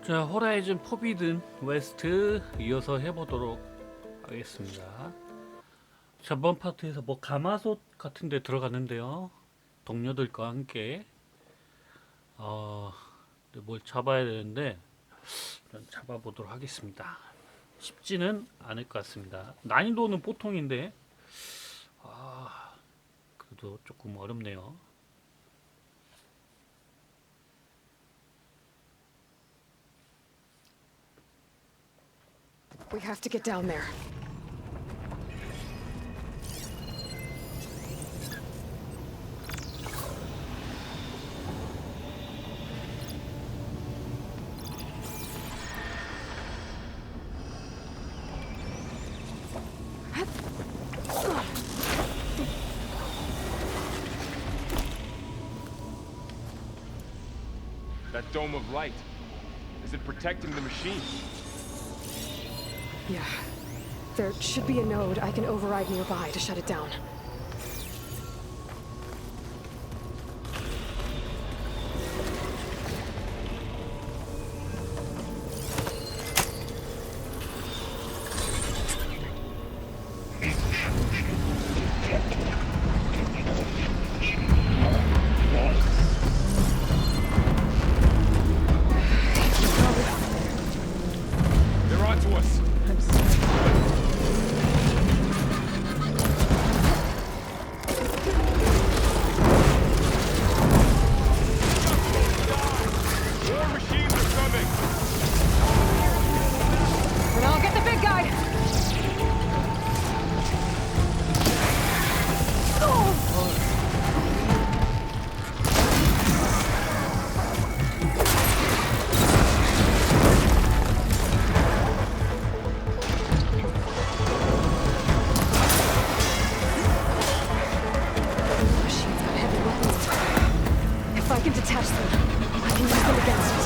자, 호라이즌 포비든 웨스트 이어서 해보도록 하겠습니다. 저번 파트에서 뭐 가마솥 같은 데 들어갔는데요, 동료들과 함께 뭘 잡아야 되는데 일단 잡아보도록 하겠습니다. 쉽지는 않을 것 같습니다. 난이도는 보통인데 그래도 조금 어렵네요. We have to get down there. That dome of light. Is it protecting the machine? Yeah. There should be a node I can override nearby to shut it down. They're onto us. I'm sorry. More machines are coming. But I'll get the big guy! Machines have heavy weapons. If I can detach them, I can use them against it.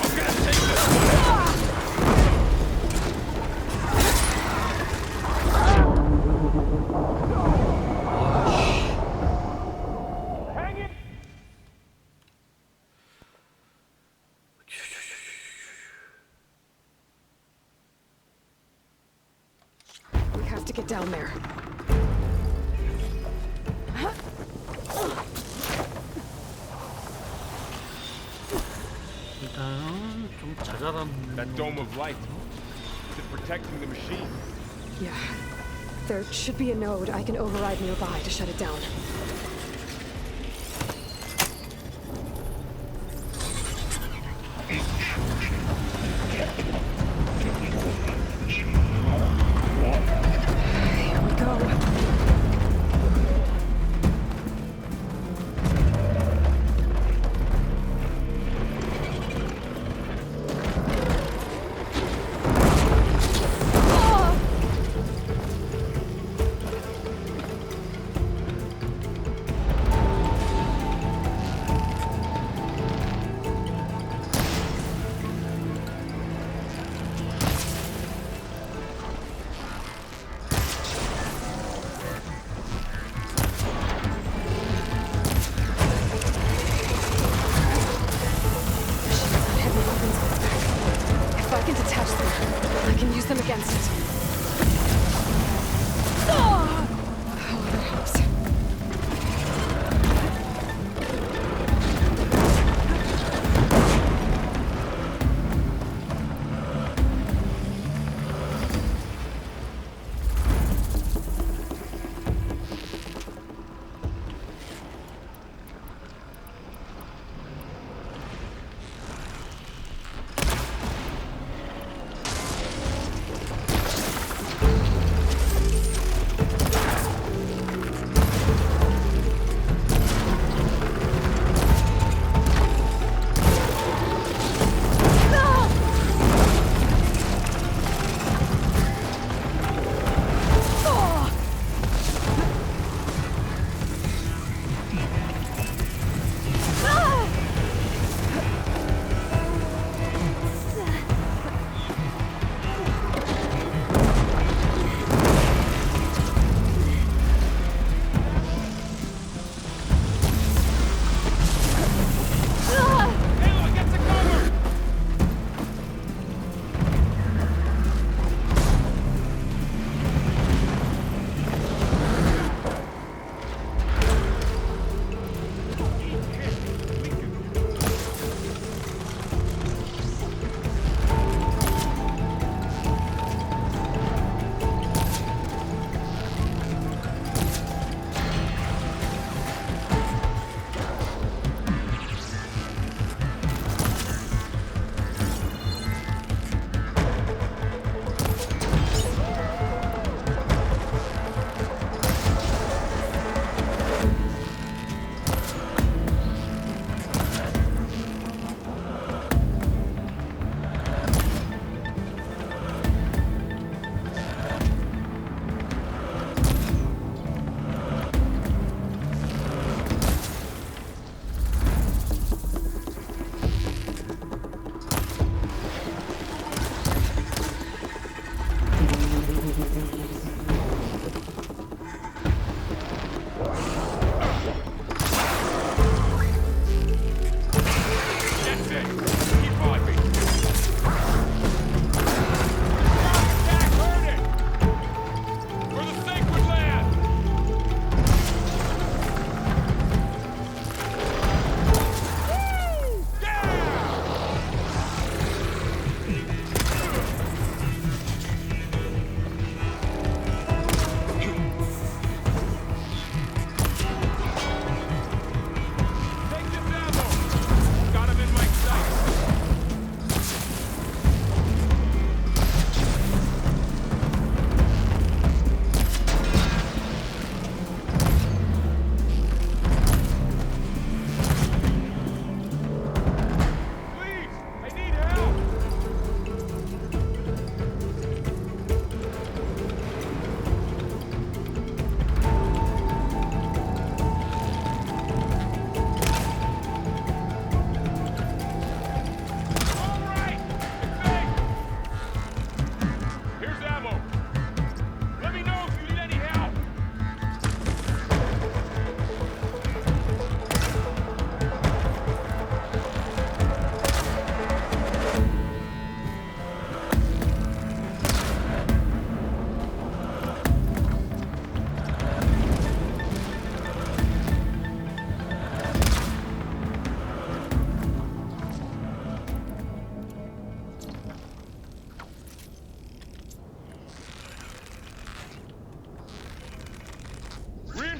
I'm gonna take this. Hang it. We have to get down there. 일단 좀 자잘한 That dome of light. Is it protecting the machine? Yeah. There should be a node I can override nearby to shut it down. Here we go.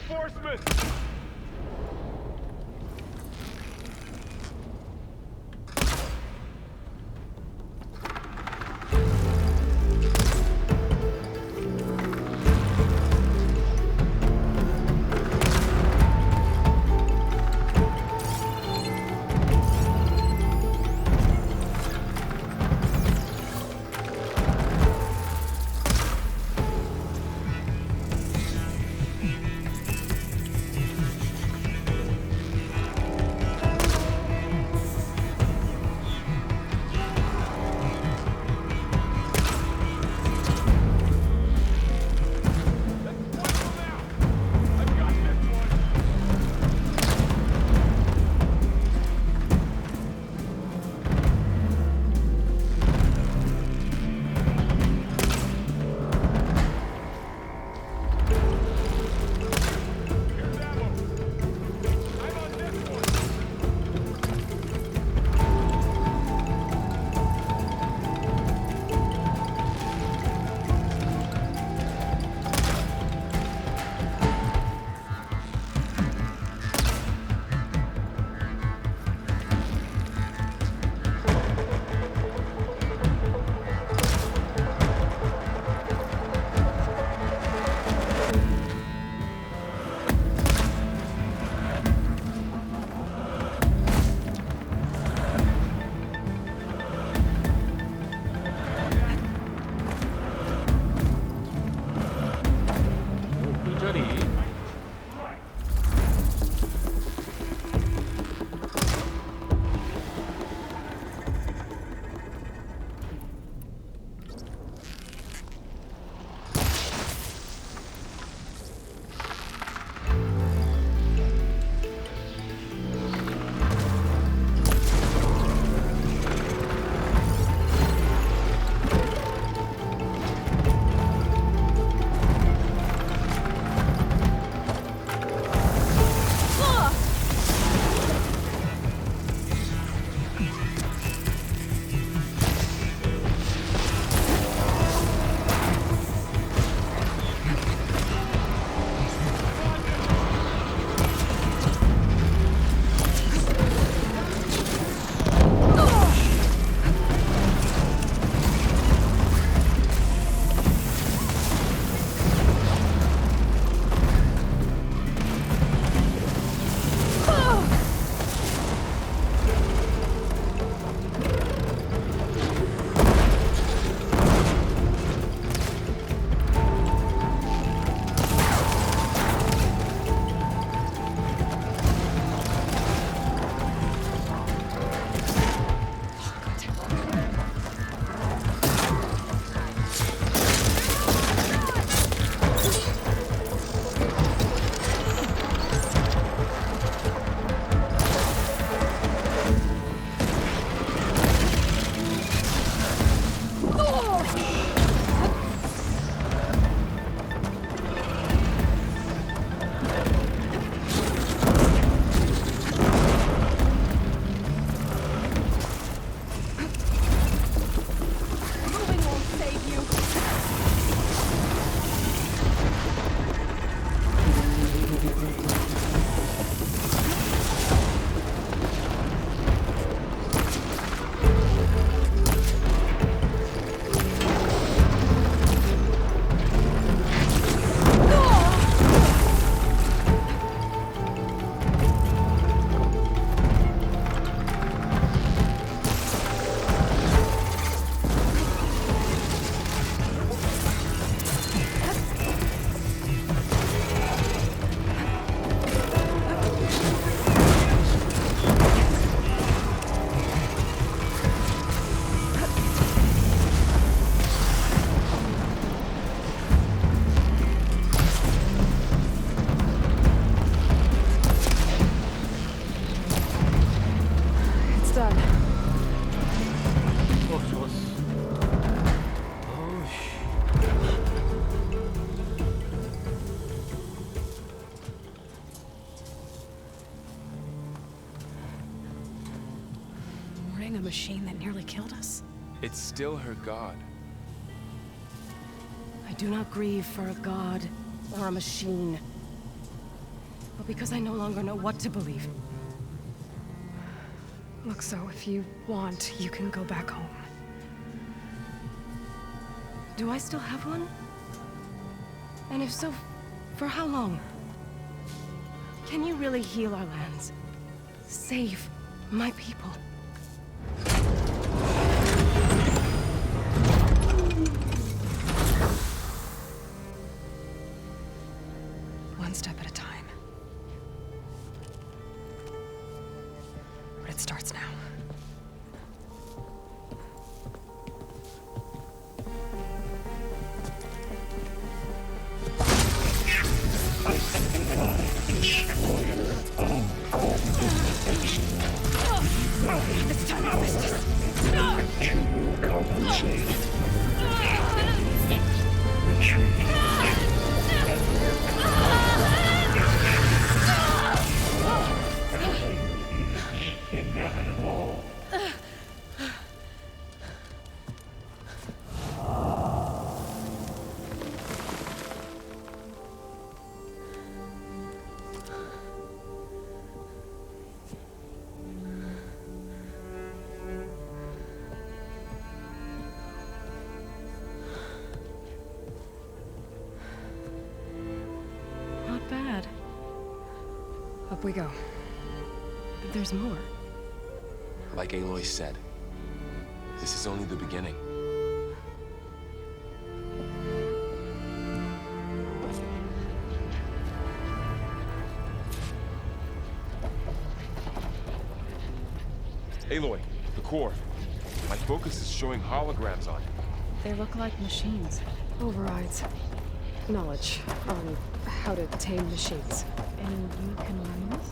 Reinforcements! A machine that nearly killed us? It's still her god. I do not grieve for a god or a machine. But because I no longer know what to believe. Look, so if you want, you can go back home. Do I still have one? And if so, for how long? Can you really heal our lands? Save my people? One step at a time. But it starts now. This time I missed it. Not bad. Up we go. There's more. Like Aloy said, this is only the beginning. Aloy, the core. My focus is showing holograms on it. They look like machines. Overrides. Knowledge on how to tame machines. And you can learn this?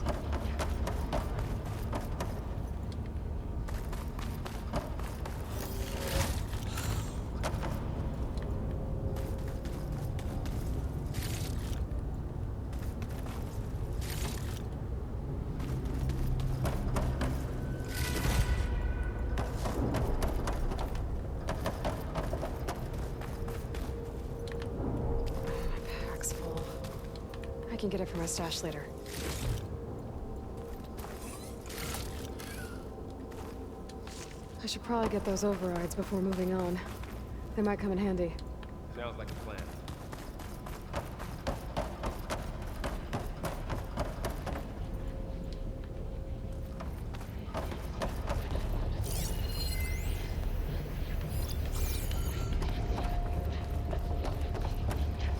Pack's full. I can get it from my stash later. I should probably get those overrides before moving on. They might come in handy. Sounds like a plan.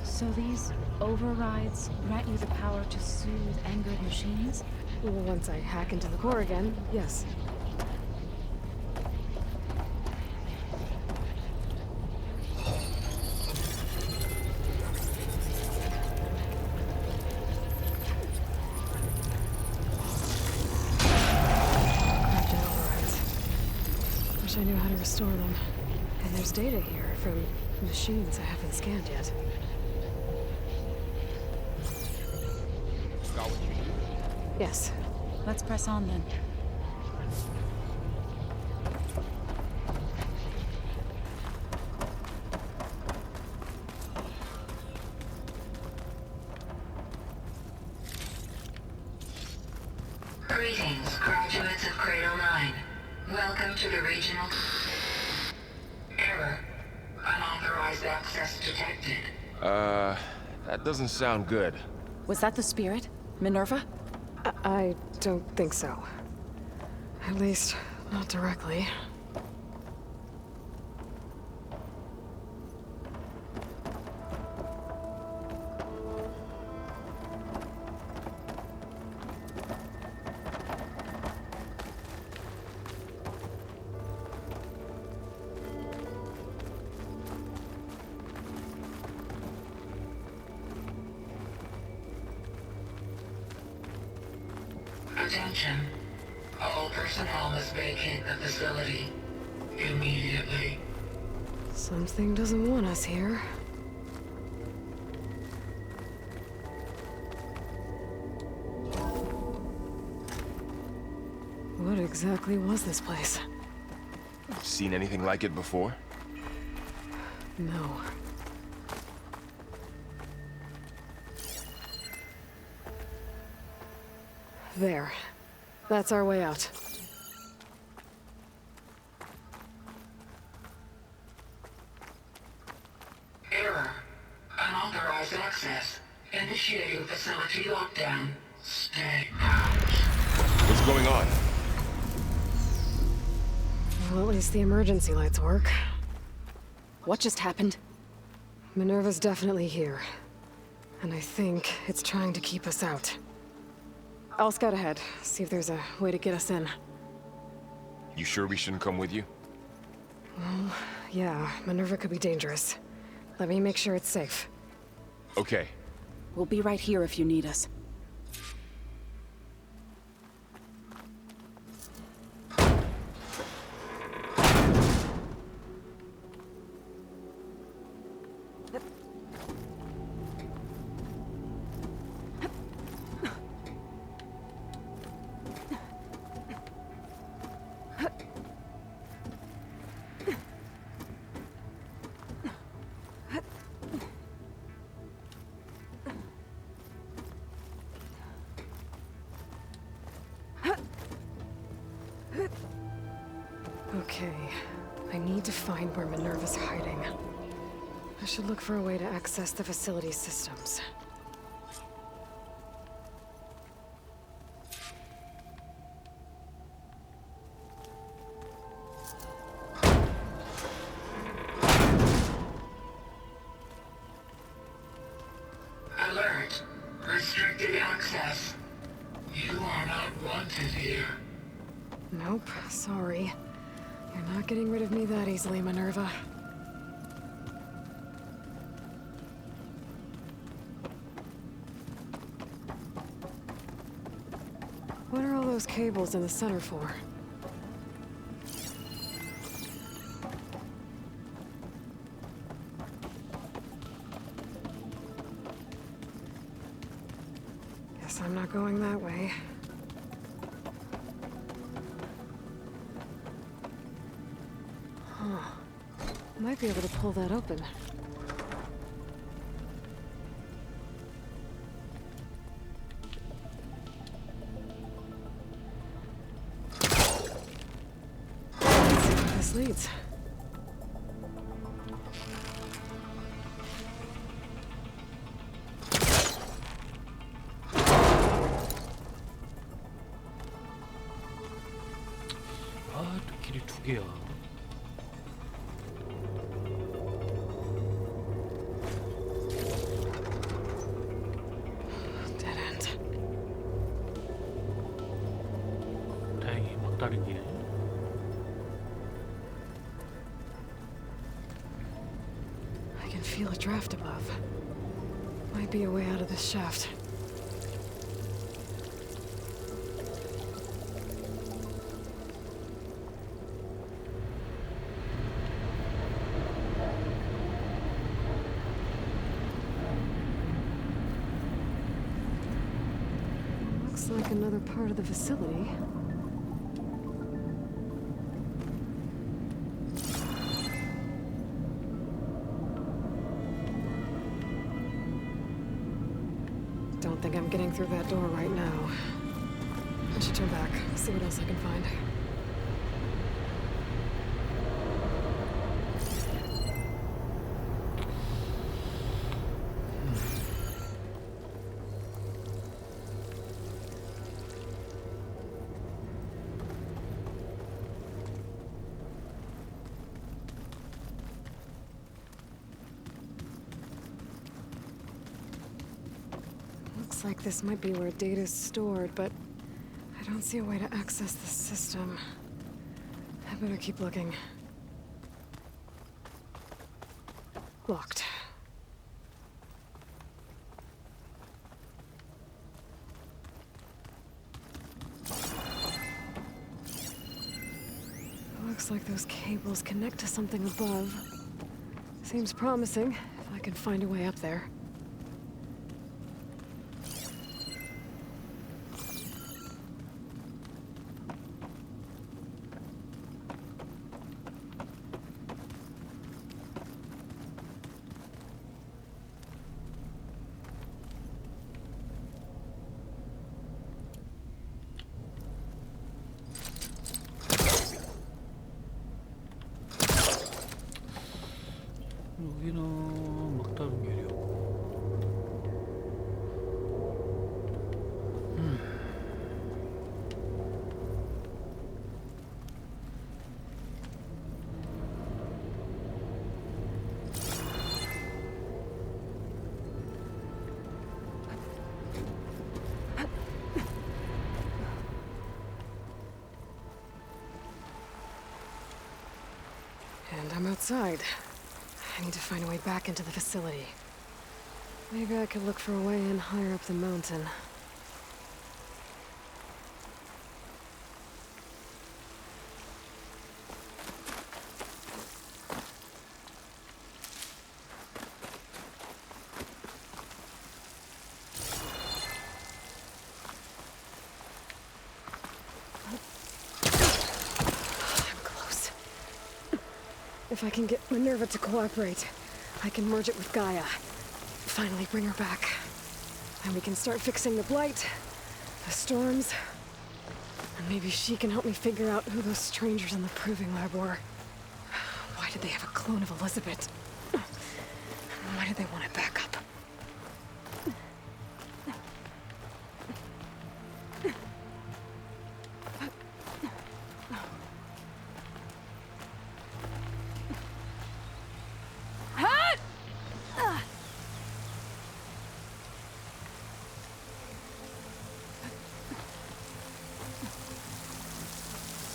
So these overrides grant you the power to soothe angered machines? Well, once I hack into the core again, yes. Corrupted overrides. Wish I knew how to restore them. And there's data here from machines I haven't scanned yet. Got what you need? Yes. Let's press on then. Greetings, graduates of Cradle 9. Welcome to the regional... Error. Unauthorized access detected. That doesn't sound good. Was that the spirit? Minerva? I don't think so. At least, not directly. Attention. All personnel must vacate the facility immediately. Something doesn't want us here. What exactly was this place? Seen anything like it before? No. There. That's our way out. Error. Unauthorized access. Initiating facility lockdown. Stay out. What's going on? Well, at least the emergency lights work. What just happened? Minerva's definitely here. And I think it's trying to keep us out. I'll scout ahead, see if there's a way to get us in. You sure we shouldn't come with you? Well, yeah, Minerva could be dangerous. Let me make sure it's safe. Okay. We'll be right here if you need us. Okay, I need to find where Minerva's hiding. I should look for a way to access the facility's systems. Alert. Restricted access. You are not wanted here. Nope, sorry. You're not getting rid of me that easily, Minerva. What are all those cables in the center for? Guess I'm not going that way. Might be able to pull that open. Let's see where this leads. 아, 또 길이 두 개야. Dead end. 다행히 막다른 길. I can feel a draft above. Might be a way out of this shaft. Looks like another part of the facility. Don't think I'm getting through that door right now. I should turn back, see what else I can find. Looks like this might be where data's stored, but I don't see a way to access the system. I better keep looking. Locked. Looks like those cables connect to something above. Seems promising, if I can find a way up there. outside. I need to find a way back into the facility. Maybe I could look for a way in higher up the mountain. If I can get Minerva to cooperate, I can merge it with Gaia. Finally bring her back. And we can start fixing the blight, the storms, and maybe she can help me figure out who those strangers in the proving lab were. Why did they have a clone of Elizabeth? And why did they want it back up?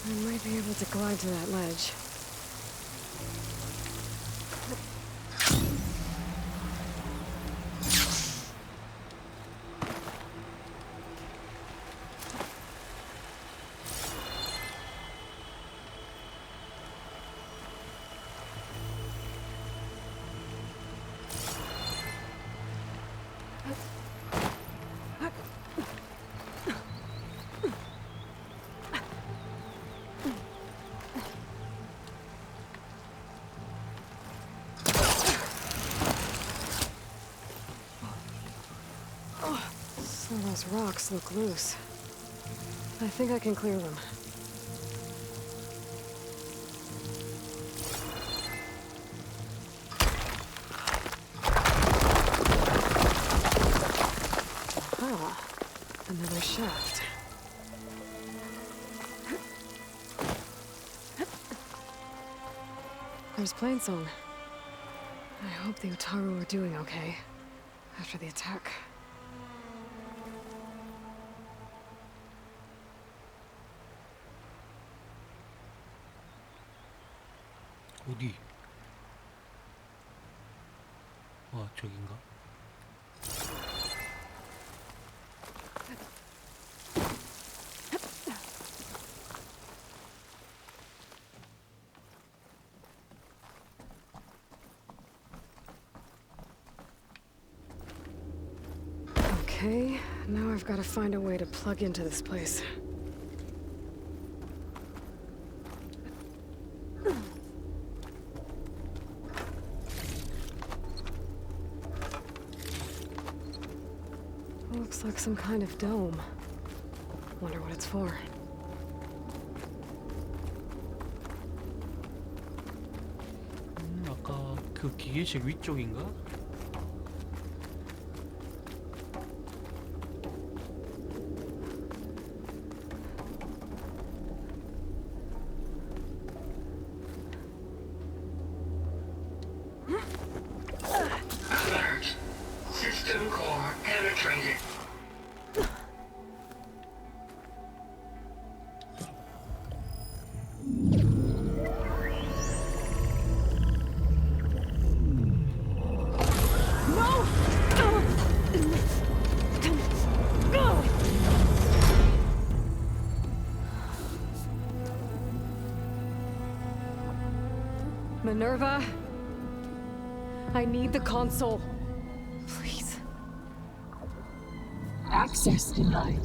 I might be able to glide to that ledge. Some of those rocks look loose. I think I can clear them. Ah, another shaft. There's Plainsong. I hope the Utaru are doing okay after the attack. 어디? 와, 저긴가? Okay, now I've got to find a way to plug into this place. Looks like some kind of dome. Wonder what it's for. 아까 그 기계식 위쪽인가? Alert. System core penetrated. Minerva, I need the console. Please. Access denied.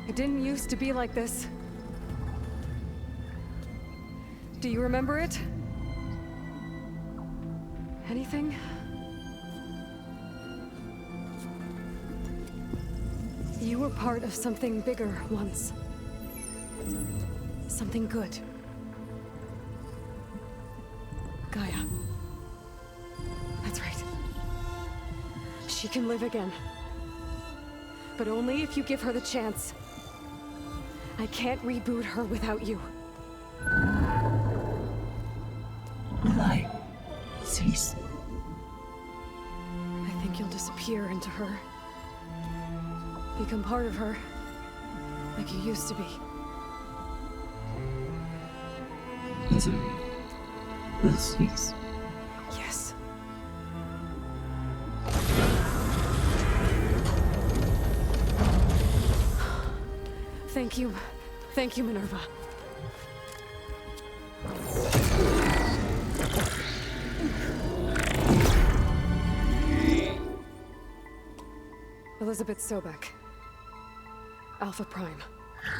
It didn't used to be like this. Do you remember it? Anything? You were part of something bigger once. Something good. Gaia. That's right. She can live again. But only if you give her the chance. I can't reboot her without you. Lie. Cease. I think you'll disappear into her. Become part of her. Like you used to be. advisory. Please. Yes. Thank you. Thank you, Minerva. Elizabeth Sobek. Alpha Prime.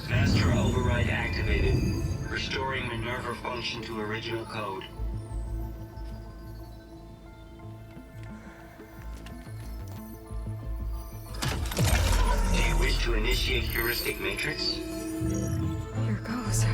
Master override activated. Restoring Minerva function to original code. Do you wish to initiate heuristic matrix? Here goes.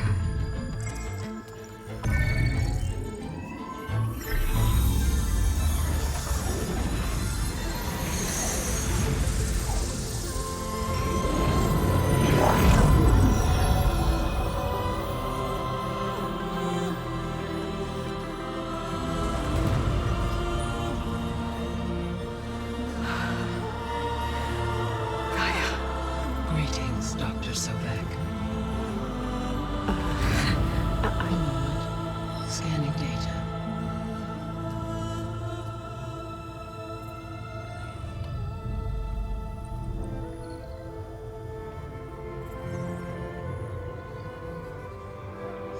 Greetings, Dr. Sobek. A moment. Scanning data.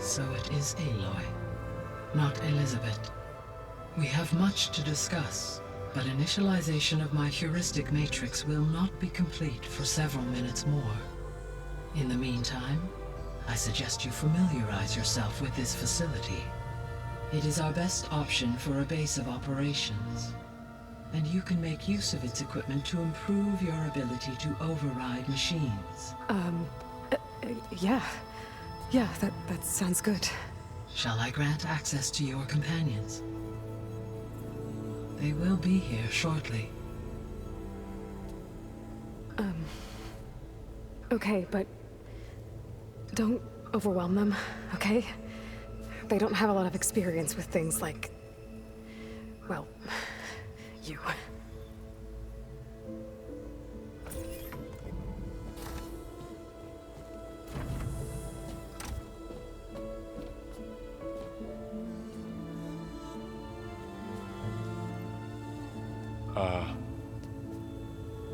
So it is Aloy, not Elizabeth. We have much to discuss, but initialization of my heuristic matrix will not be complete for several minutes more. In the meantime, I suggest you familiarize yourself with this facility. It is our best option for a base of operations, and you can make use of its equipment to improve your ability to override machines. Yeah. Yeah, that sounds good. Shall I grant access to your companions? They will be here shortly. Okay, but don't overwhelm them, okay? They don't have a lot of experience with things like, well, you.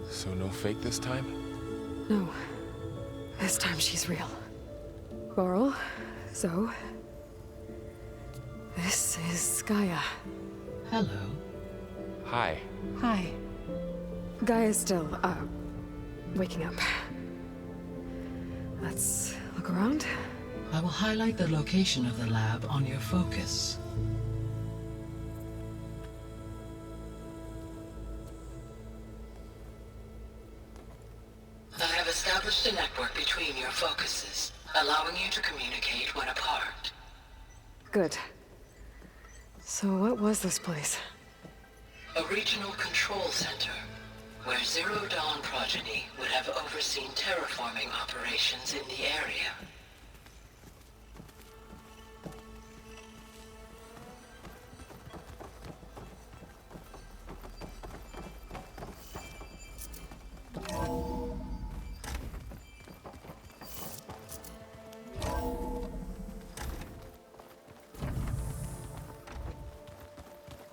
So no fake this time? No. This time she's real. Laurel, Zoe. This is Gaia. Hello. Hi. Hi. Gaia's still, waking up. Let's look around. I will highlight the location of the lab on your focus. I have established a network between your focuses, allowing you to communicate when apart. Good. So what was this place? A regional control center, where Zero Dawn progeny would have overseen terraforming operations in the area.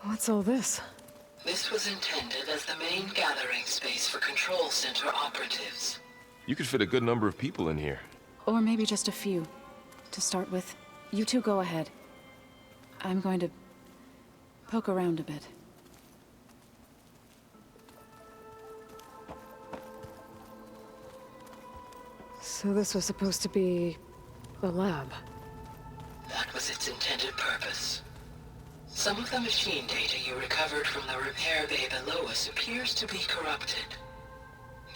What's all this? This was intended as the main gathering space for control center operatives. You could fit a good number of people in here. Or maybe just a few. To start with, you two go ahead. I'm going to poke around a bit. So this was supposed to be a lab. That was its intended purpose. Some of the machine data you recovered from the repair bay below us appears to be corrupted.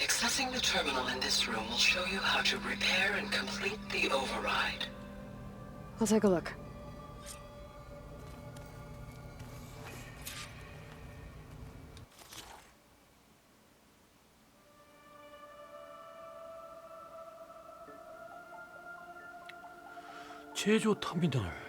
Accessing the terminal in this room will show you how to repair and complete the override. I'll take a look. 제조 터미널.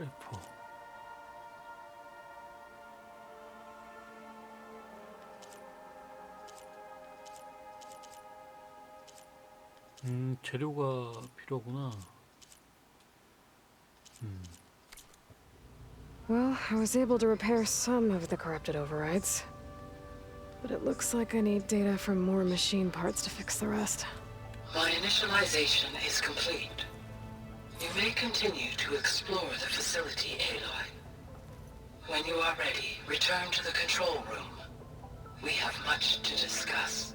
트래퍼. 재료가 필요구나. Well, I was able to repair some of the corrupted overrides. But it looks like I need data from more machine parts to fix the rest. My initialization is complete. You may continue to explore the facility, Aloy. When you are ready, return to the control room. We have much to discuss.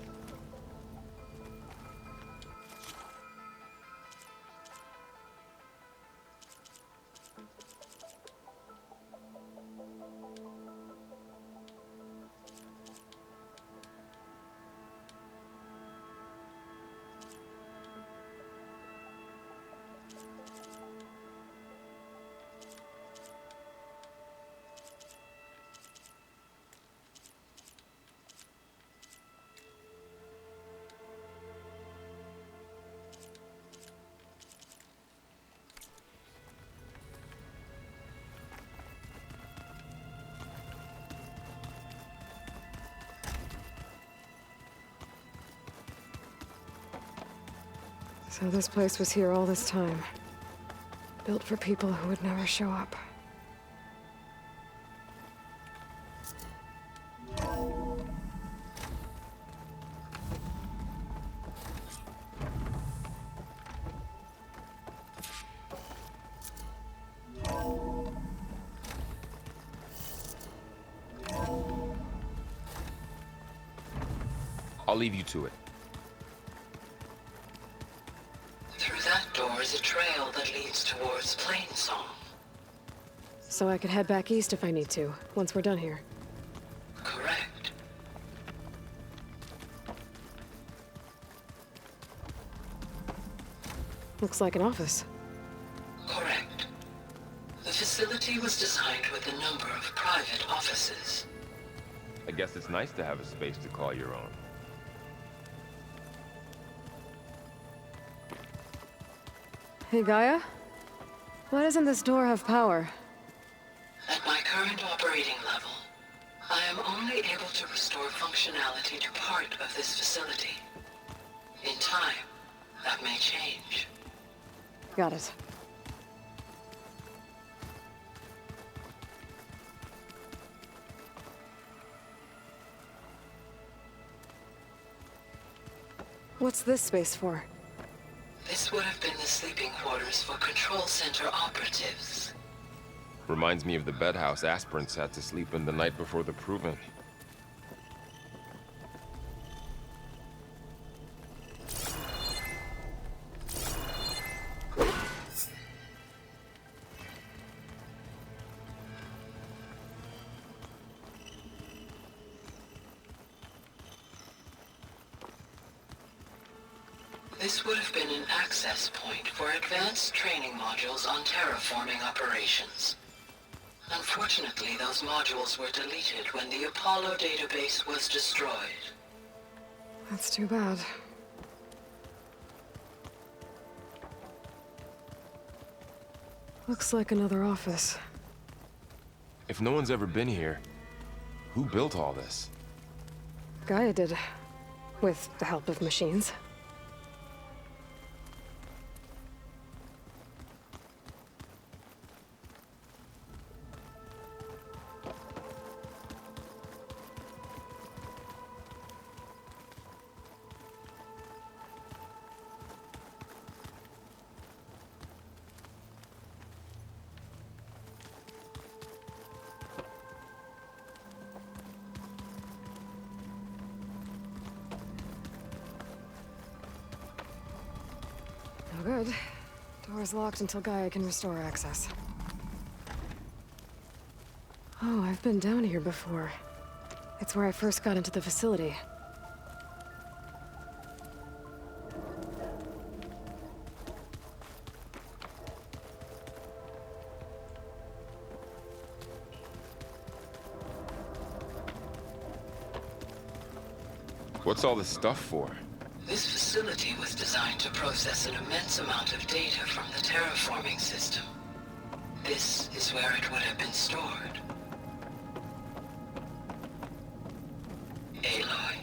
So this place was here all this time. Built for people who would never show up. I'll leave you to it. Through that door is a trail that leads towards Plainsong. So I could head back east if I need to, once we're done here. Correct. Looks like an office. Correct. The facility was designed with a number of private offices. I guess it's nice to have a space to call your own. Hey, Gaia? Why doesn't this door have power? At my current operating level, I am only able to restore functionality to part of this facility. In time, that may change. Got it. What's this space for? This would have been the sleeping quarters for Control Center operatives. Reminds me of the bedhouse aspirants had to sleep in the night before the proving. This would have been an access point for advanced training modules on terraforming operations. Unfortunately, those modules were deleted when the Apollo database was destroyed. That's too bad. Looks like another office. If no one's ever been here, who built all this? Gaia did. With the help of machines. No good. Door's locked until Gaia can restore access. Oh, I've been down here before. It's where I first got into the facility. What's all this stuff for? This facility was designed to process an immense amount of data from the terraforming system. This is where it would have been stored. Aloy,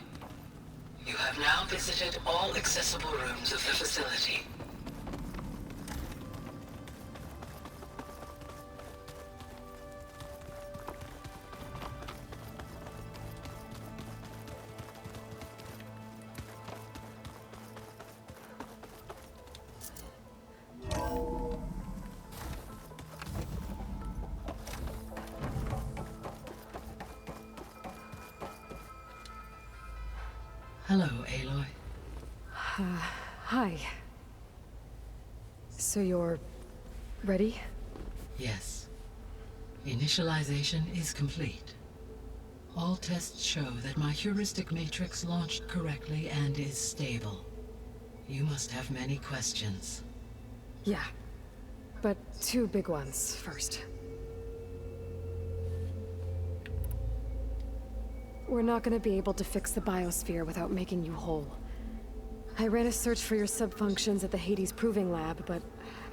you have now visited all accessible rooms of the facility. Hello, Aloy. Hi. So you're ready? Yes. Initialization is complete. All tests show that my heuristic matrix launched correctly and is stable. You must have many questions. Yeah. But two big ones first. We're not gonna be able to fix the biosphere without making you whole. I ran a search for your subfunctions at the Hades Proving Lab, but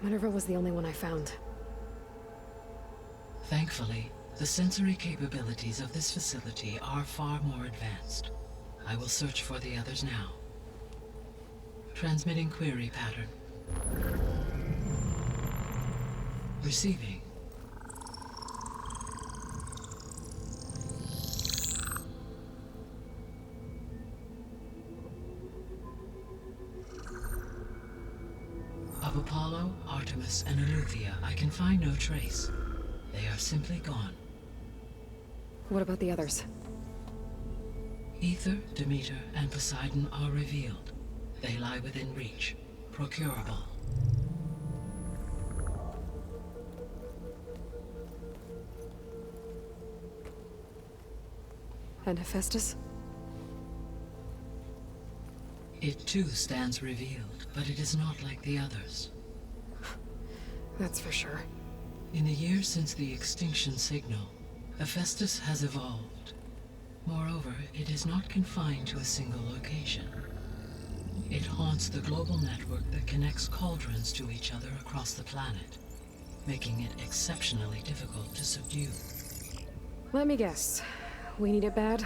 Minerva was the only one I found. Thankfully, the sensory capabilities of this facility are far more advanced. I will search for the others now. Transmitting query pattern. Receiving. Of Apollo, Artemis, and Eleuthia, I can find no trace. They are simply gone. What about the others? Ether, Demeter, and Poseidon are revealed. They lie within reach, procurable. And Hephaestus? It too stands revealed, but it is not like the others. That's for sure. In the years since the extinction signal, Hephaestus has evolved. Moreover, it is not confined to a single location. It haunts the global network that connects cauldrons to each other across the planet, making it exceptionally difficult to subdue. Let me guess. We need it bad?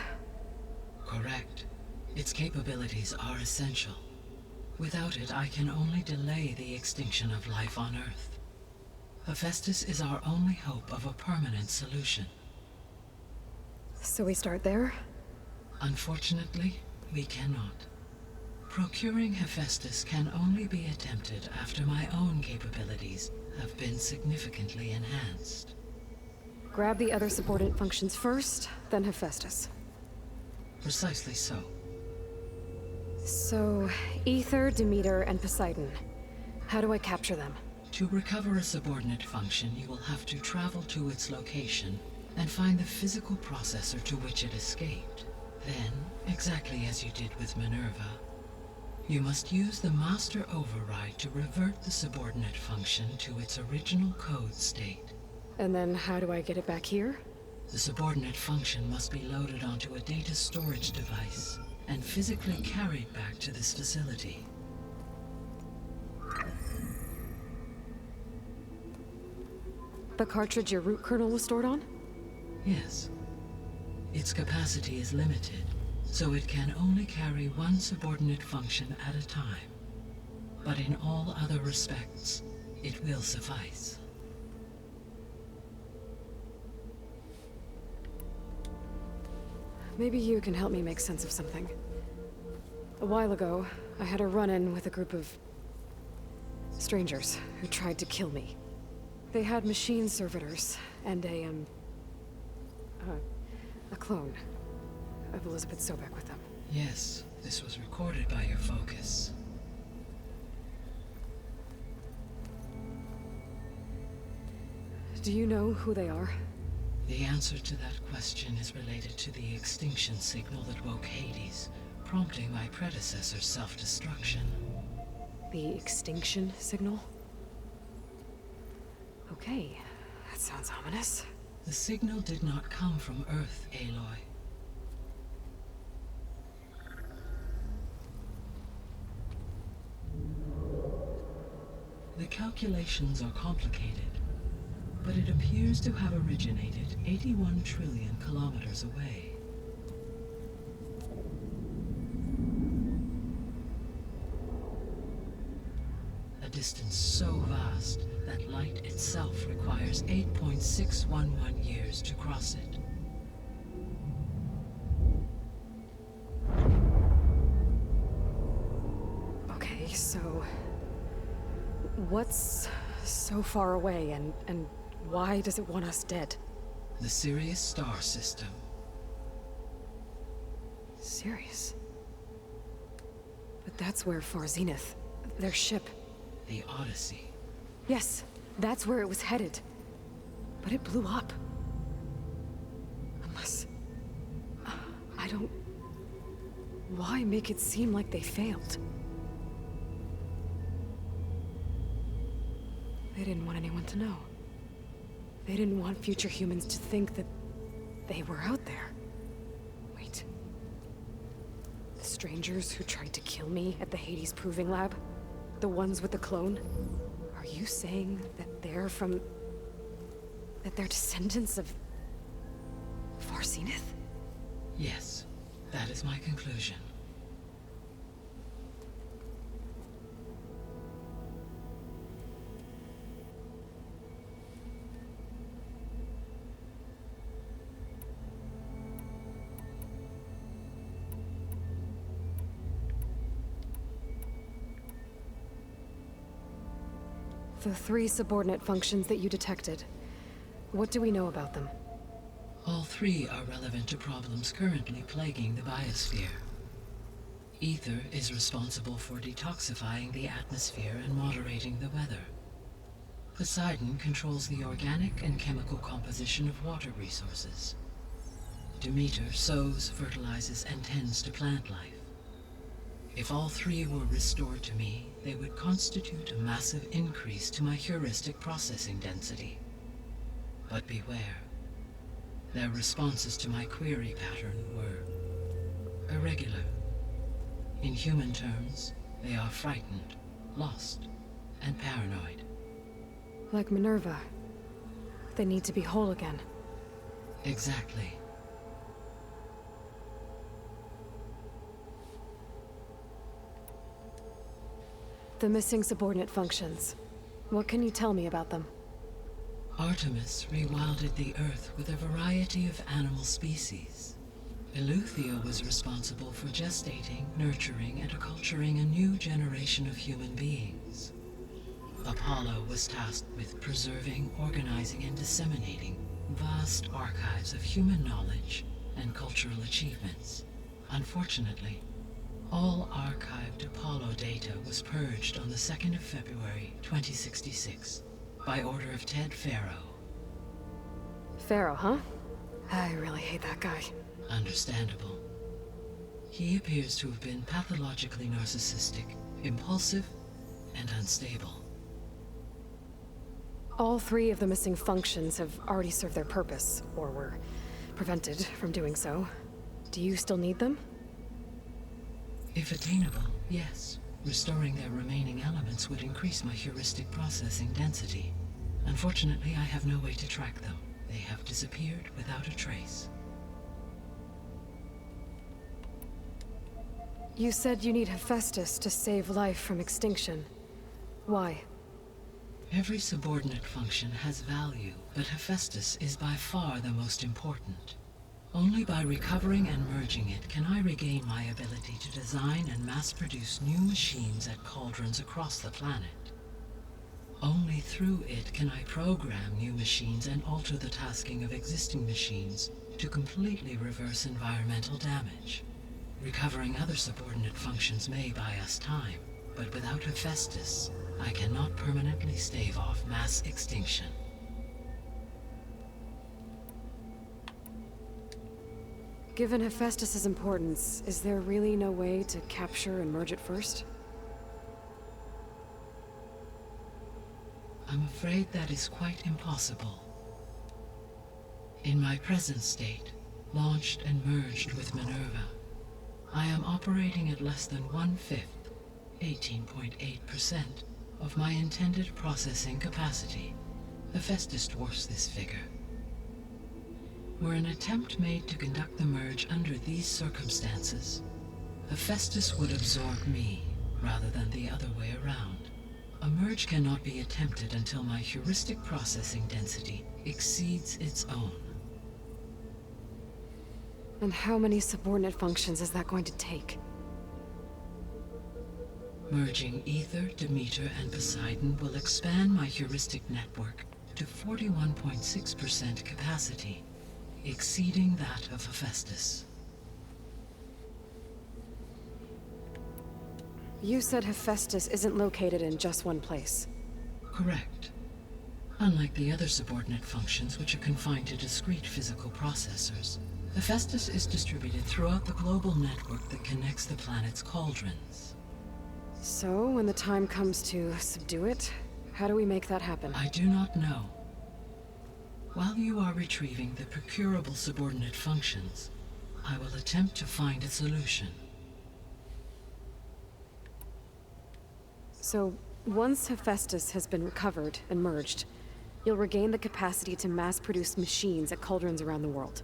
Correct. Its capabilities are essential. Without it, I can only delay the extinction of life on Earth. Hephaestus is our only hope of a permanent solution. So we start there? Unfortunately, we cannot. Procuring Hephaestus can only be attempted after my own capabilities have been significantly enhanced. Grab the other subordinate functions first, then Hephaestus. Precisely so. So, Ether, Demeter, and Poseidon. How do I capture them? To recover a subordinate function, you will have to travel to its location and find the physical processor to which it escaped. Then, exactly as you did with Minerva, you must use the master override to revert the subordinate function to its original code state. And then how do I get it back here? The subordinate function must be loaded onto a data storage device and physically carried back to this facility. The cartridge your root kernel was stored on? Yes. Its capacity is limited, so it can only carry one subordinate function at a time. But in all other respects, it will suffice. Maybe you can help me make sense of something. A while ago, I had a run-in with a group of strangers who tried to kill me. They had machine servitors and a clone of Elizabeth Sobek with them. Yes, this was recorded by your focus. Do you know who they are? The answer to that question is related to the extinction signal that woke Hades, prompting my predecessor's self-destruction. The extinction signal? Okay, that sounds ominous. The signal did not come from Earth, Aloy. The calculations are complicated, but it appears to have originated 81 trillion kilometers away. A distance so vast that light itself requires 8.611 years to cross it. Okay, so what's so far away and why does it want us dead? The Sirius star system. Sirius? But that's where Far Zenith, their ship. The Odyssey. Yes, that's where it was headed. But it blew up. Unless... I don't... Why make it seem like they failed? They didn't want anyone to know. They didn't want future humans to think that they were out there. Wait. The strangers who tried to kill me at the Hades Proving Lab? The ones with the clone? Are you saying that they're from... that they're descendants of... Far Zenith? Yes, that is my conclusion. The 3 subordinate functions that you detected. What do we know about them? All 3 are relevant to problems currently plaguing the biosphere. Ether is responsible for detoxifying the atmosphere and moderating the weather. Poseidon controls the organic and chemical composition of water resources. Demeter sows, fertilizes, and tends to plant life. If all 3 were restored to me, they would constitute a massive increase to my heuristic processing density. But beware. Their responses to my query pattern were irregular. In human terms, they are frightened, lost, and paranoid. Like Minerva. They need to be whole again. Exactly. The missing subordinate functions. What can you tell me about them? Artemis rewilded the Earth with a variety of animal species. Eleuthia was responsible for gestating, nurturing, and acculturating a new generation of human beings. Apollo was tasked with preserving, organizing, and disseminating vast archives of human knowledge and cultural achievements. Unfortunately, all archived Apollo data was purged on the 2nd of February, 2066, by order of Ted Faro. Pharaoh, huh? I really hate that guy. Understandable. He appears to have been pathologically narcissistic, impulsive, and unstable. All 3 of the missing functions have already served their purpose, or were prevented from doing so. Do you still need them? If attainable, yes. Restoring their remaining elements would increase my heuristic processing density. Unfortunately, I have no way to track them. They have disappeared without a trace. You said you need Hephaestus to save life from extinction. Why? Every subordinate function has value, but Hephaestus is by far the most important. Only by recovering and merging it can I regain my ability to design and mass-produce new machines at cauldrons across the planet. Only through it can I program new machines and alter the tasking of existing machines to completely reverse environmental damage. Recovering other subordinate functions may buy us time, but without Hephaestus, I cannot permanently stave off mass extinction. Given Hephaestus's importance, is there really no way to capture and merge it first? I'm afraid that is quite impossible. In my present state, launched and merged with Minerva, I am operating at less than 1/5, 18.8%, of my intended processing capacity. Hephaestus dwarfs this figure. Were an attempt made to conduct the merge under these circumstances, Hephaestus would absorb me rather than the other way around. A merge cannot be attempted until my heuristic processing density exceeds its own. And how many subordinate functions is that going to take? Merging Ether, Demeter, and Poseidon will expand my heuristic network to 41.6% capacity, exceeding that of Hephaestus. You said Hephaestus isn't located in just one place. Correct. Unlike the other subordinate functions, which are confined to discrete physical processors, Hephaestus is distributed throughout the global network that connects the planet's cauldrons. So, when the time comes to subdue it, how do we make that happen? I do not know. While you are retrieving the procurable subordinate functions, I will attempt to find a solution. So, once Hephaestus has been recovered and merged, you'll regain the capacity to mass-produce machines at cauldrons around the world.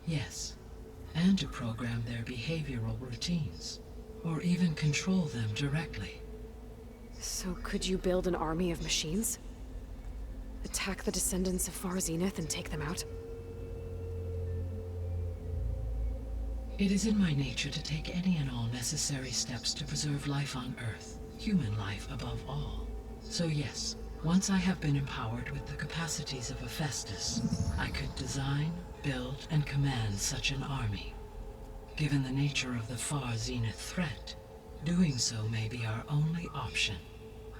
Yes, and to program their behavioral routines, or even control them directly. So could you build an army of machines? Attack the descendants of Far Zenith and take them out? It is in my nature to take any and all necessary steps to preserve life on Earth, human life above all. So yes, once I have been empowered with the capacities of Hephaestus, I could design, build, and command such an army. Given the nature of the Far Zenith threat, doing so may be our only option.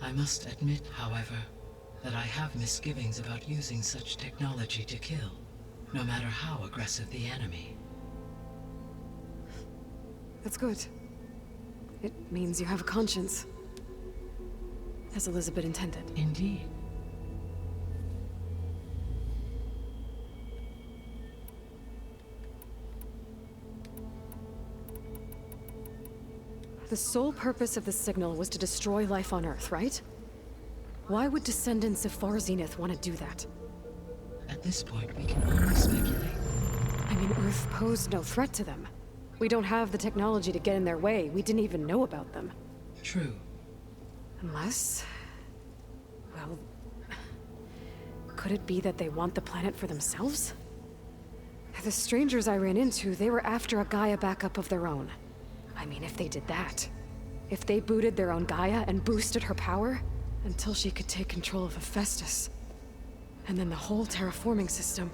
I must admit, however, that I have misgivings about using such technology to kill, no matter how aggressive the enemy. That's good. It means you have a conscience. As Elizabeth intended. Indeed. The sole purpose of the signal was to destroy life on Earth, right? Why would descendants of Far Zenith want to do that? At this point, we can only speculate. I mean, Earth posed no threat to them. We don't have the technology to get in their way. We didn't even know about them. True. Unless... well... could it be that they want the planet for themselves? The strangers I ran into, they were after a Gaia backup of their own. I mean, if they did that... if they booted their own Gaia and boosted her power... until she could take control of Hephaestus. And then the whole terraforming system.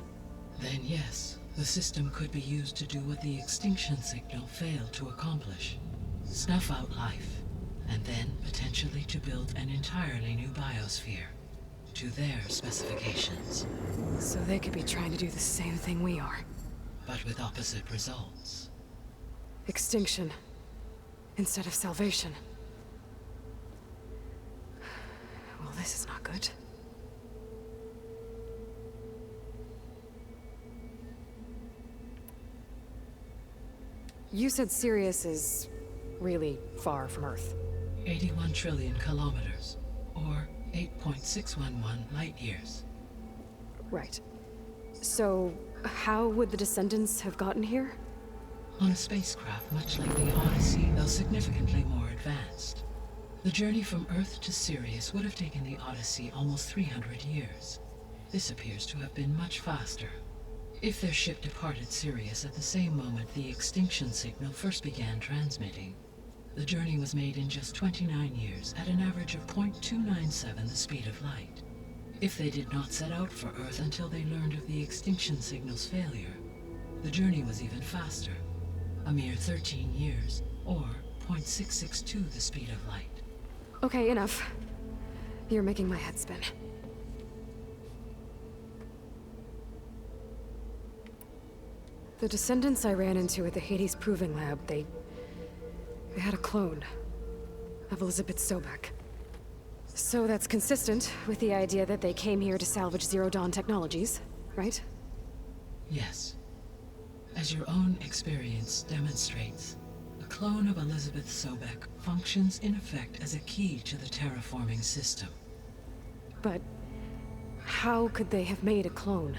Then yes, the system could be used to do what the extinction signal failed to accomplish. Snuff out life, and then potentially to build an entirely new biosphere. To their specifications. So they could be trying to do the same thing we are. But with opposite results. Extinction. Instead of salvation. Well, this is not good. You said Sirius is really far from Earth. 81 trillion kilometers, or 8.611 light years. Right. So, how would the descendants have gotten here? On a spacecraft much like the Odyssey, though significantly more advanced. The journey from Earth to Sirius would have taken the Odyssey almost 300 years. This appears to have been much faster. If their ship departed Sirius at the same moment the extinction signal first began transmitting, the journey was made in just 29 years at an average of 0.297 the speed of light. If they did not set out for Earth until they learned of the extinction signal's failure, the journey was even faster, a mere 13 years, or 0.662 the speed of light. Okay, enough. You're making my head spin. The descendants I ran into at the Hades Proving Lab, they had a clone of Elizabeth Sobek. So that's consistent with the idea that they came here to salvage Zero Dawn technologies, right? Yes. As your own experience demonstrates, a clone of Elizabeth Sobek functions in effect as a key to the terraforming system. But How could they have made a clone?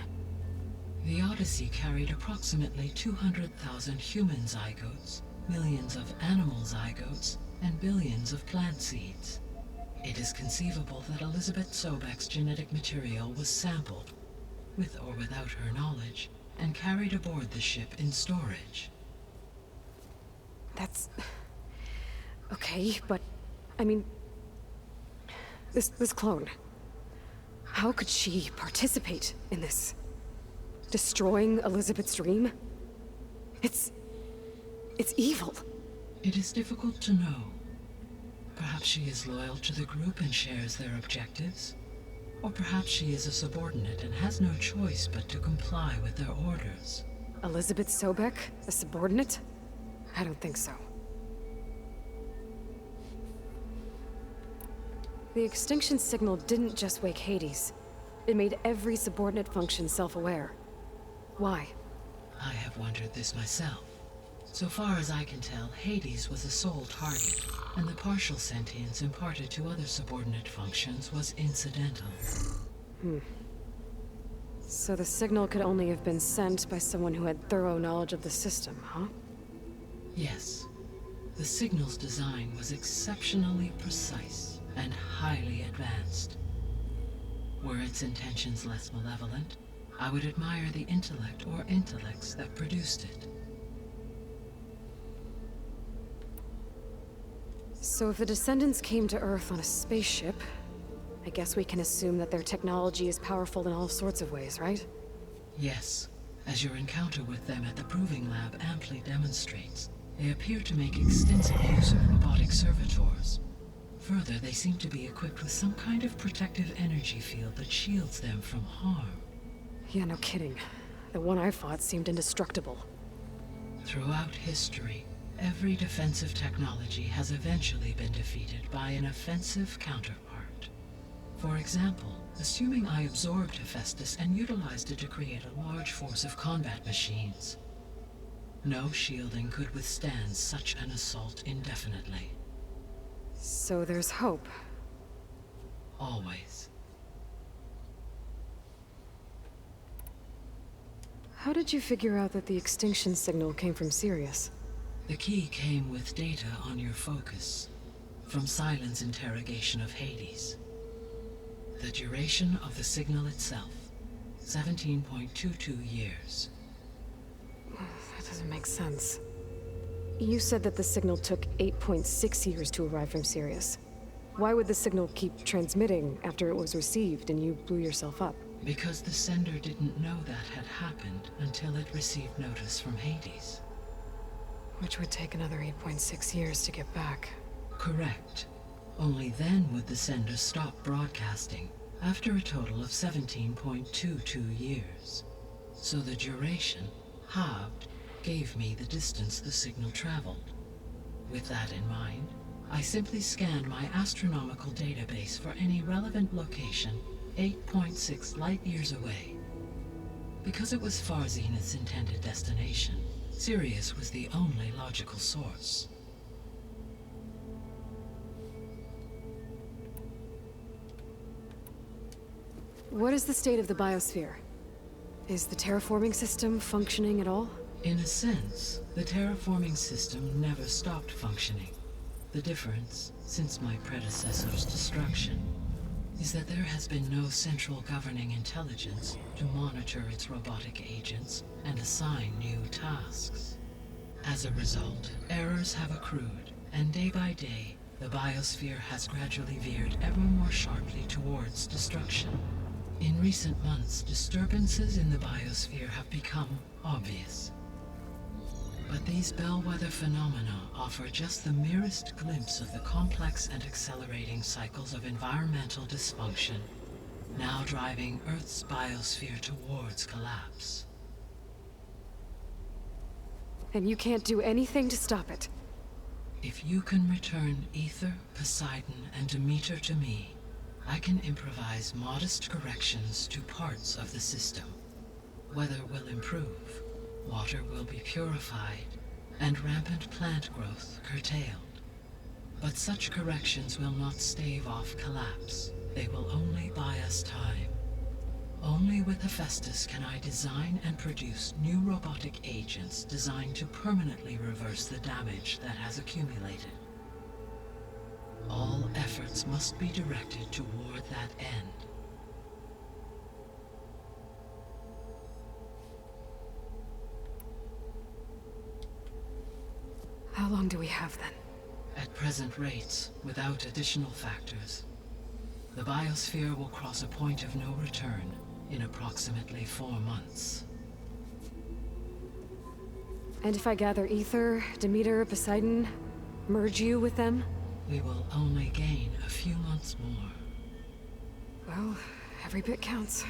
The Odyssey carried approximately 200,000 human zygotes, millions of animal zygotes, and billions of plant seeds. It is conceivable that Elizabeth Sobek's genetic material was sampled, with or without her knowledge, and carried aboard the ship in storage. That's... okay, but... I mean... This clone... How could she participate in this? Destroying Elizabeth's dream? It's evil. It is difficult to know. Perhaps she is loyal to the group and shares their objectives. Or perhaps she is a subordinate and has no choice but to comply with their orders. Elizabeth Sobek, a subordinate? I don't think so. The extinction signal didn't just wake Hades. It made every subordinate function self-aware. Why? I have wondered this myself. So far as I can tell, Hades was a sole target, and the partial sentience imparted to other subordinate functions was incidental. So the signal could only have been sent by someone who had thorough knowledge of the system, huh? Yes. The signal's design was exceptionally precise and highly advanced. Were its intentions less malevolent, I would admire the intellect or intellects that produced it. So if the descendants came to Earth on a spaceship, I guess we can assume that their technology is powerful in all sorts of ways, right? Yes. As your encounter with them at the Proving Lab amply demonstrates, they appear to make extensive use of robotic servitors. Further, they seem to be equipped with some kind of protective energy field that shields them from harm. Yeah, no kidding. The one I fought seemed indestructible. Throughout history, every defensive technology has eventually been defeated by an offensive counterpart. For example, assuming I absorbed Hephaestus and utilized it to create a large force of combat machines. No shielding could withstand such an assault indefinitely. So there's hope. Always. How did you figure out that the extinction signal came from Sirius? The key came with data on your focus, from Silent's interrogation of Hades. The duration of the signal itself, 17.22 years. That doesn't make sense. You said that the signal took 8.6 years to arrive from Sirius. Why would the signal keep transmitting after it was received and you blew yourself up? Because the sender didn't know that had happened until it received notice from Hades. Which would take another 8.6 years to get back. Correct. Only then would the sender stop broadcasting, after a total of 17.22 years. So the duration, halved, gave me the distance the signal traveled. With that in mind, I simply scanned my astronomical database for any relevant location 8.6 light-years away. Because it was far Zenith's intended destination, Sirius was the only logical source. What is the state of the biosphere? Is the terraforming system functioning at all? In a sense, the terraforming system never stopped functioning. The difference, since my predecessor's destruction, is that there has been no central governing intelligence to monitor its robotic agents and assign new tasks. As a result, errors have accrued, and day by day, the biosphere has gradually veered ever more sharply towards destruction. In recent months, disturbances in the biosphere have become obvious. But these bellwether phenomena offer just the merest glimpse of the complex and accelerating cycles of environmental dysfunction, now driving Earth's biosphere towards collapse. And you can't do anything to stop it? If you can return Ether, Poseidon, and Demeter to me, I can improvise modest corrections to parts of the system. Weather will improve, water will be purified, and rampant plant growth curtailed. But such corrections will not stave off collapse. They will only buy us time. Only with Hephaestus can I design and produce new robotic agents designed to permanently reverse the damage that has accumulated. All efforts must be directed toward that end. How long do we have then? At present rates, without additional factors, the biosphere will cross a point of no return in approximately 4 months. And if I gather Ether, Demeter, Poseidon, merge you with them? We will only gain a few months more. Well, every bit counts.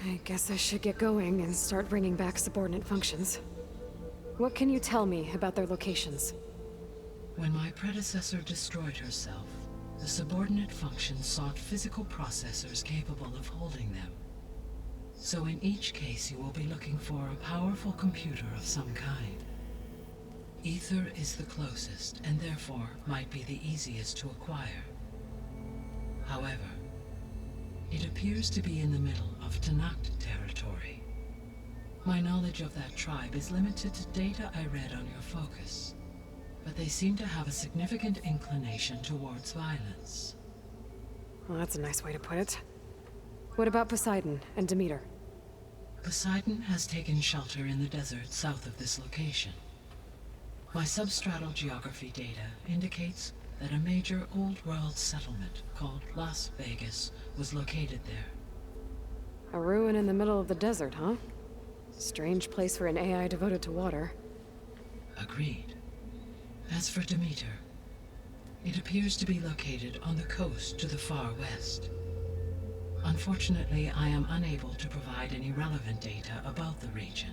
I guess I should get going and start bringing back subordinate functions. What can you tell me about their locations? When my predecessor destroyed herself, the subordinate functions sought physical processors capable of holding them. So in each case you will be looking for a powerful computer of some kind. Ether is the closest, and therefore might be the easiest to acquire. However, it appears to be in the middle of Tanakh territory. My knowledge of that tribe is limited to data I read on your focus, but they seem to have a significant inclination towards violence. Well, that's a nice way to put it. What about Poseidon and Demeter? Poseidon has taken shelter in the desert south of this location. My substratal geography data indicates that a major old-world settlement called Las Vegas was located there. A ruin in the middle of the desert, huh? Strange place for an AI devoted to water. Agreed. As for Demeter, it appears to be located on the coast to the far west. Unfortunately, I am unable to provide any relevant data about the region.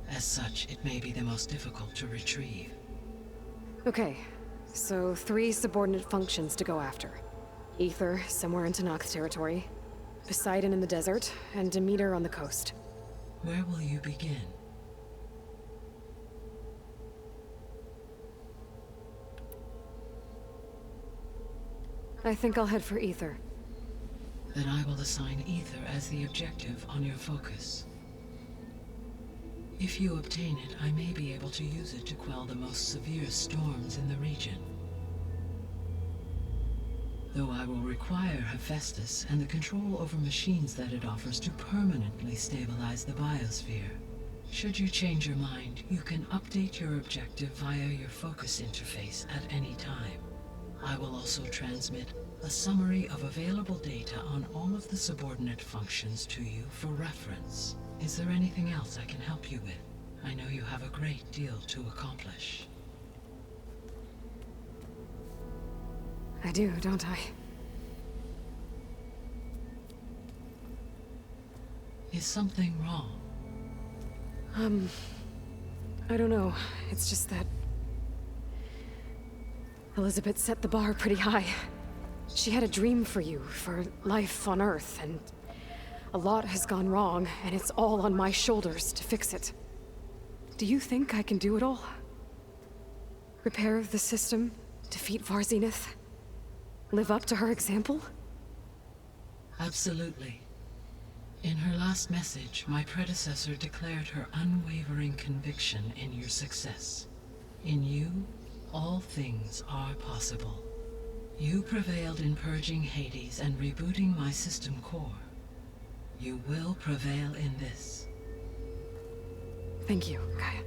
As such, it may be the most difficult to retrieve. Okay, so 3 subordinate functions to go after. Ether, somewhere in Tanakh territory, Poseidon in the desert, and Demeter on the coast. Where will you begin? I think I'll head for Ether. Then I will assign Ether as the objective on your focus. If you obtain it, I may be able to use it to quell the most severe storms in the region. Though I will require Hephaestus and the control over machines that it offers to permanently stabilize the biosphere. Should you change your mind, you can update your objective via your focus interface at any time. I will also transmit a summary of available data on all of the subordinate functions to you for reference. Is there anything else I can help you with? I know you have a great deal to accomplish. I do, don't I? Is something wrong? I don't know. It's just that Elizabeth set the bar pretty high. She had a dream for you, for life on Earth, and a lot has gone wrong, and it's all on my shoulders to fix it. Do you think I can do it all? Repair the system, defeat Varzenith, live up to her example? Absolutely. In her last message, my predecessor declared her unwavering conviction in your success. In you, all things are possible. You prevailed in purging Hades and rebooting my system core. You will prevail in this. Thank you, Gaia.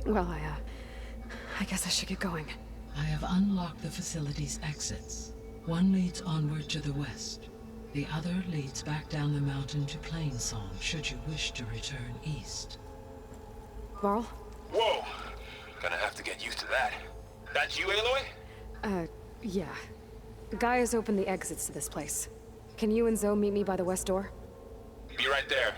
Well, I guess I should get going. I have unlocked the facility's exits. One leads onward to the west. The other leads back down the mountain to Plainsong, should you wish to return east. Varl? Whoa! Gonna have to get used to that. That's you, Aloy? Yeah. Gaia's opened the exits to this place. Can you and Zoe meet me by the west door? Be right there.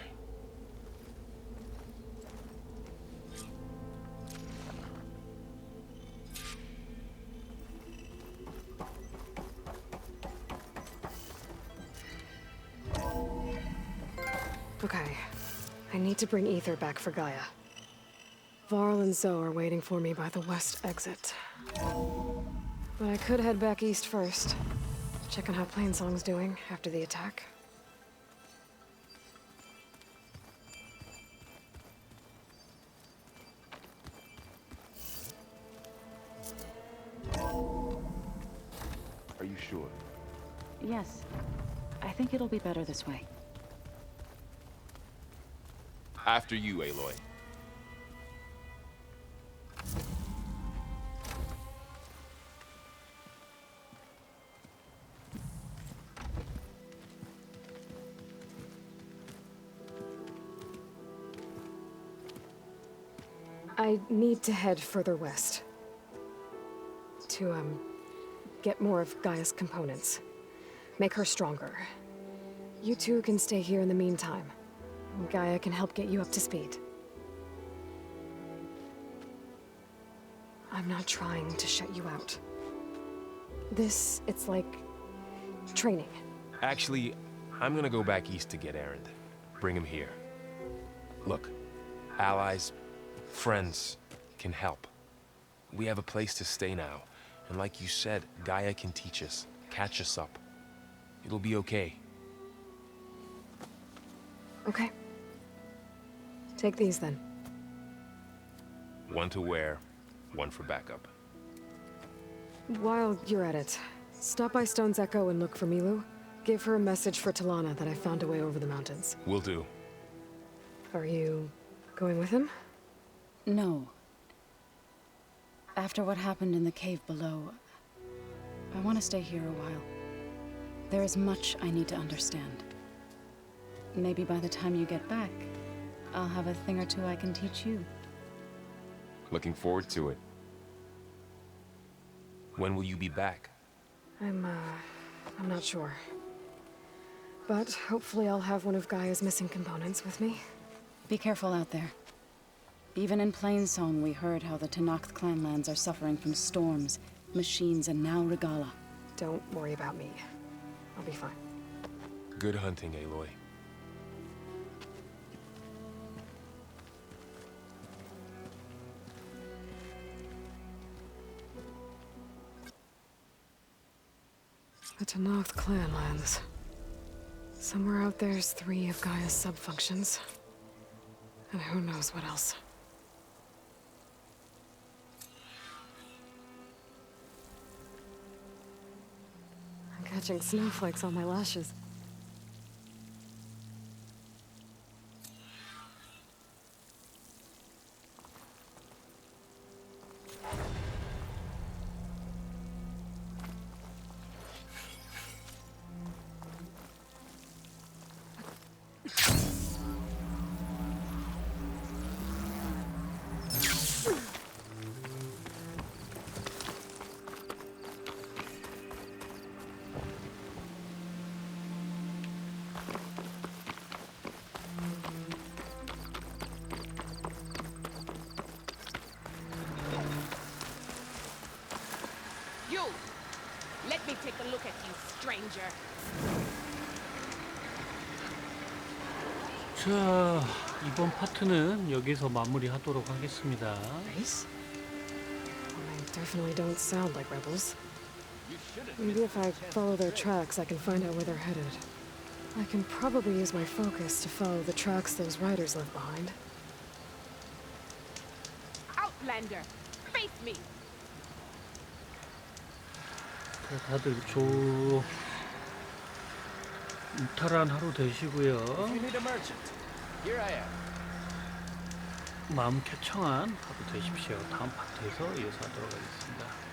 Okay. I need to bring Ether back for Gaia. Varl and Zoe are waiting for me by the west exit. But I could head back east first. Check on how Plainsong's doing after the attack. Are you sure? Yes. I think it'll be better this way. After you, Aloy. I need to head further west. To, get more of Gaia's components. Make her stronger. You two can stay here in the meantime. Gaia can help get you up to speed. I'm not trying to shut you out. It's like training. Actually, I'm gonna go back east to get Erend. Bring him here. Look, allies, friends can help. We have a place to stay now. And like you said, Gaia can teach us, catch us up. It'll be okay. Okay. Take these then. One to wear, one for backup. While you're at it, stop by Stone's Echo and look for Milu. Give her a message for Talana that I found a way over the mountains. Will do. Are you going with him? No. After what happened in the cave below, I want to stay here a while. There is much I need to understand. Maybe by the time you get back, I'll have a thing or two I can teach you. Looking forward to it. When will you be back? I'm not sure. But hopefully I'll have one of Gaia's missing components with me. Be careful out there. Even in Plainsong, we heard how the Tenakth clanlands are suffering from storms, machines, and now Regala. Don't worry about me. I'll be fine. Good hunting, Aloy. The Tenakth clanlands. Somewhere out there's 3 of Gaia's sub-functions. And who knows what else. I'm catching snowflakes on my lashes. You! Let me take a look at you, stranger. 자, 이번 파트는 여기서 마무리하도록 하겠습니다. Race? Well, they definitely don't sound like rebels. Maybe if I follow their tracks, I can find out where they're headed. I can probably use my focus to follow the tracks those riders left behind. Outlander, face me! 다들 무탈한 하루 되시고요. 마음 쾌청한 하루 되십시오. 다음 파트에서 이어서 하도록 하겠습니다.